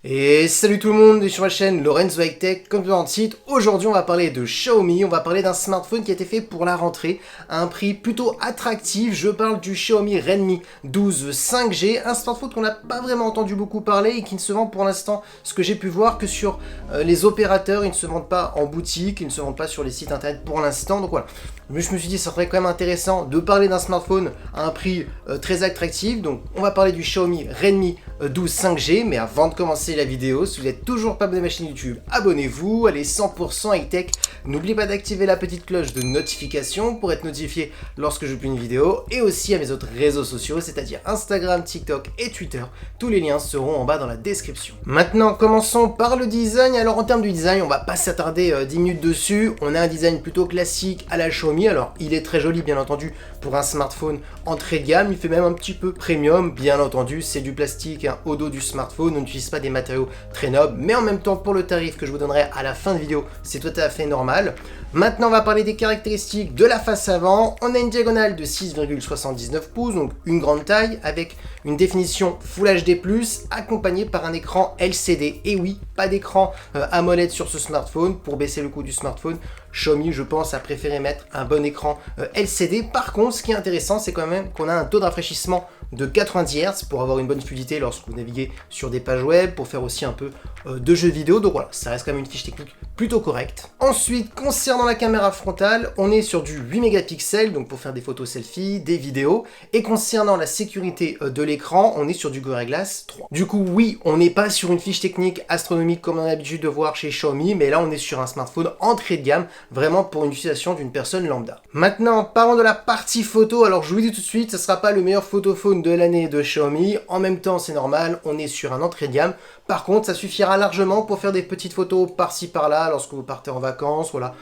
Et salut tout le monde, sur ma chaîne Lorenzo High Tech, comme dans le titre. Aujourd'hui on va parler de Xiaomi, on va parler d'un smartphone qui a été fait pour la rentrée, à un prix plutôt attractif. Je parle du Xiaomi Redmi 12 5G, un smartphone qu'on n'a pas vraiment entendu beaucoup parler et qui ne se vend pour l'instant, ce que j'ai pu voir, que sur les opérateurs. Ils ne se vendent pas en boutique, ils ne se vendent pas sur les sites internet pour l'instant, donc voilà. Mais je me suis dit ça serait quand même intéressant de parler d'un smartphone à un prix très attractif. Donc on va parler du Xiaomi Redmi 12 5G, mais avant de commencer la vidéo, si vous n'êtes toujours pas abonné à ma chaîne YouTube, abonnez-vous, allez 100% high-tech. N'oubliez pas d'activer la petite cloche de notification pour être notifié lorsque je publie une vidéo, et aussi à mes autres réseaux sociaux, c'est-à-dire Instagram, TikTok et Twitter. Tous les liens seront en bas dans la description. Maintenant, commençons par le design. Alors en termes du design, on va pas s'attarder 10 minutes dessus. On a un design plutôt classique à la Xiaomi. Alors il est très joli bien entendu pour un smartphone entrée de gamme, il fait même un petit peu premium, bien entendu, c'est du plastique au dos du smartphone, on n'utilise pas des matériaux très nobles, mais en même temps pour le tarif que je vous donnerai à la fin de vidéo, c'est tout à fait normal. Maintenant on va parler des caractéristiques de la face avant. On a une diagonale de 6,79 pouces, donc une grande taille, avec une définition Full HD+, accompagnée par un écran LCD. Et oui, pas d'écran AMOLED sur ce smartphone. Pour baisser le coût du smartphone, Xiaomi, je pense, a préféré mettre un bon écran LCD. Par contre, ce qui est intéressant, c'est quand même qu'on a un taux de rafraîchissement de 90 Hz pour avoir une bonne fluidité lorsque vous naviguez sur des pages web, pour faire aussi un peu de jeux vidéo. Donc voilà, ça reste quand même une fiche technique plutôt correcte. Ensuite, concernant la caméra frontale, on est sur du 8 mégapixels, donc pour faire des photos selfie, des vidéos. Et concernant la sécurité de l'écran, on est sur du Gorilla Glass 3. Du coup, oui, on n'est pas sur une fiche technique astronomique comme on a l'habitude de voir chez Xiaomi, mais là on est sur un smartphone entrée de gamme, vraiment pour une utilisation d'une personne lambda. Maintenant, parlons de la partie photo. Alors je vous dis tout de suite, ce ne sera pas le meilleur photophone de l'année de Xiaomi. En même temps, c'est normal, on est sur un entrée de gamme. Par contre, ça suffira largement pour faire des petites photos par-ci par-là lorsque vous partez en vacances, voilà.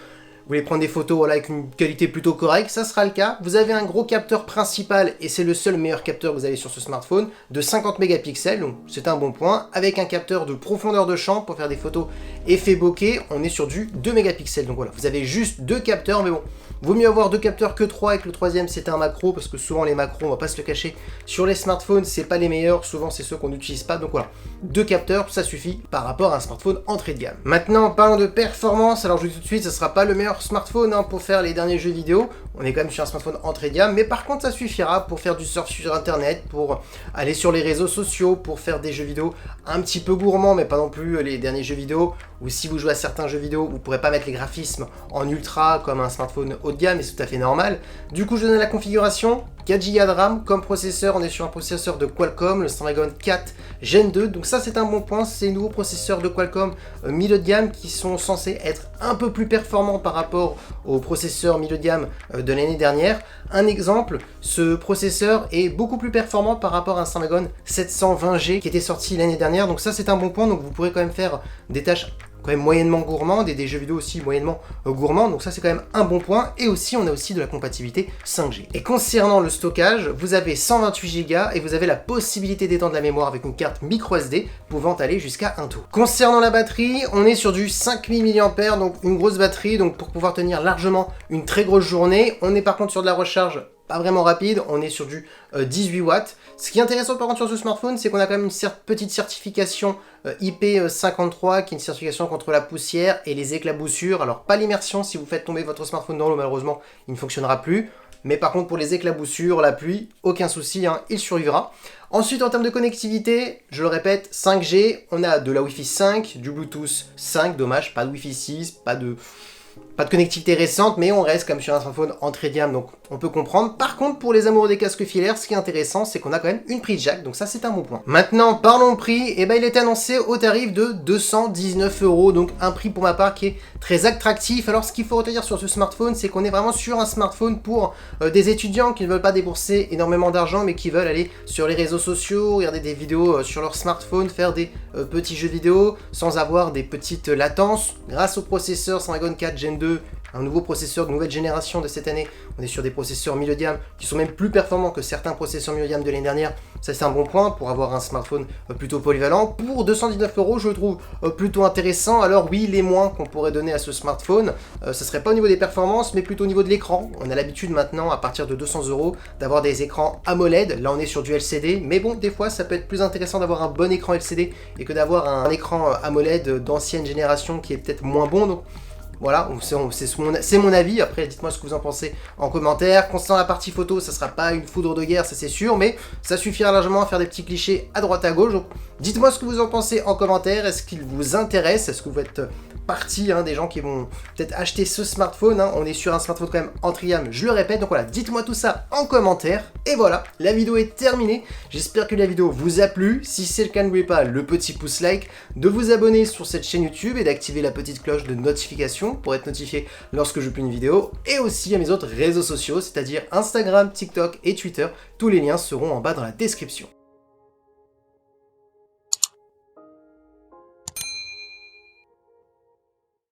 Vous voulez prendre des photos voilà, avec une qualité plutôt correcte, ça sera le cas. Vous avez un gros capteur principal, et c'est le seul meilleur capteur que vous avez sur ce smartphone, de 50 mégapixels, donc c'est un bon point, avec un capteur de profondeur de champ pour faire des photos effet bokeh. On est sur du 2 mégapixels, donc voilà, vous avez juste deux capteurs, mais bon, vaut mieux avoir deux capteurs que 3, et que le troisième c'est un macro, parce que souvent les macros, on va pas se le cacher, sur les smartphones c'est pas les meilleurs, souvent c'est ceux qu'on n'utilise pas, donc voilà, deux capteurs ça suffit par rapport à un smartphone entrée de gamme. Maintenant, parlons de performance. Alors je vous dis tout de suite, ce sera pas le meilleur smartphone pour faire les derniers jeux vidéo, on est quand même sur un smartphone entrée de gamme, mais par contre ça suffira pour faire du surf sur internet, pour aller sur les réseaux sociaux, pour faire des jeux vidéo un petit peu gourmands, mais pas non plus les derniers jeux vidéo, ou si vous jouez à certains jeux vidéo, vous pourrez pas mettre les graphismes en ultra comme un smartphone haut de gamme, et c'est tout à fait normal. Du coup je donne la configuration, 4 Go de RAM, comme processeur on est sur un processeur de Qualcomm, le Snapdragon 4 Gen 2, donc ça c'est un bon point, c'est les nouveaux processeurs de Qualcomm milieu de gamme qui sont censés être un peu plus performants par rapport aux processeurs milieu de gamme de l'année dernière. Un exemple, ce processeur est beaucoup plus performant par rapport à un Snapdragon 720G qui était sorti l'année dernière, donc ça c'est un bon point, donc vous pourrez quand même faire des tâches quand même moyennement gourmandes et des jeux vidéo aussi moyennement gourmands, donc ça c'est quand même un bon point. Et aussi on a aussi de la compatibilité 5G. Et concernant le stockage, vous avez 128 Go et vous avez la possibilité d'étendre la mémoire avec une carte micro SD pouvant aller jusqu'à 1 tour. Concernant la batterie, on est sur du 5000 mAh, donc une grosse batterie, donc pour pouvoir tenir largement une très grosse journée. On est par contre sur de la recharge pas vraiment rapide, on est sur du 18 watts. Ce qui est intéressant par contre sur ce smartphone, c'est qu'on a quand même une petite certification IP53, qui est une certification contre la poussière et les éclaboussures. Alors pas l'immersion, si vous faites tomber votre smartphone dans l'eau, malheureusement, il ne fonctionnera plus. Mais par contre pour les éclaboussures, la pluie, aucun souci, il survivra. Ensuite en termes de connectivité, je le répète, 5G, on a de la Wi-Fi 5, du Bluetooth 5, dommage, pas de Wi-Fi 6, pas de connectivité récente, mais on reste comme sur un smartphone entrée de gamme, donc on peut comprendre. Par contre, pour les amoureux des casques filaires, ce qui est intéressant, c'est qu'on a quand même une prise jack, donc ça c'est un bon point. Maintenant, parlons prix, et il est annoncé au tarif de 219 €, donc un prix pour ma part qui est très attractif. Alors ce qu'il faut retenir sur ce smartphone, c'est qu'on est vraiment sur un smartphone pour des étudiants qui ne veulent pas débourser énormément d'argent, mais qui veulent aller sur les réseaux sociaux, regarder des vidéos sur leur smartphone, faire des petits jeux vidéo, sans avoir des petites latences. Grâce au processeur Snapdragon 4 Gen 2 un nouveau processeur de nouvelle génération de cette année. On est sur des processeurs milieu de gamme qui sont même plus performants que certains processeurs milieu de gamme de l'année dernière. Ça c'est un bon point pour avoir un smartphone plutôt polyvalent. Pour 219 €, je le trouve plutôt intéressant. Alors oui, les moins qu'on pourrait donner à ce smartphone, ce serait pas au niveau des performances, mais plutôt au niveau de l'écran. On a l'habitude maintenant, à partir de 200 €, d'avoir des écrans AMOLED. Là on est sur du LCD, mais bon, des fois ça peut être plus intéressant d'avoir un bon écran LCD et que d'avoir un écran AMOLED d'ancienne génération qui est peut-être moins bon. Donc voilà, c'est mon avis. Après, dites-moi ce que vous en pensez en commentaire. Concernant la partie photo, ça sera pas une foudre de guerre, ça c'est sûr, mais ça suffira largement à faire des petits clichés à droite à gauche. Donc, dites-moi ce que vous en pensez en commentaire. Est-ce qu'il vous intéresse? Est-ce que vous êtes partie des gens qui vont peut-être acheter ce smartphone, On est sur un smartphone quand même entrée de gamme, je le répète. Donc voilà, dites-moi tout ça en commentaire. Et voilà, la vidéo est terminée. J'espère que la vidéo vous a plu. Si c'est le cas, n'oubliez pas le petit pouce like, de vous abonner sur cette chaîne YouTube et d'activer la petite cloche de notification pour être notifié lorsque je publie une vidéo, et aussi à mes autres réseaux sociaux, c'est-à-dire Instagram, TikTok et Twitter. Tous les liens seront en bas dans la description.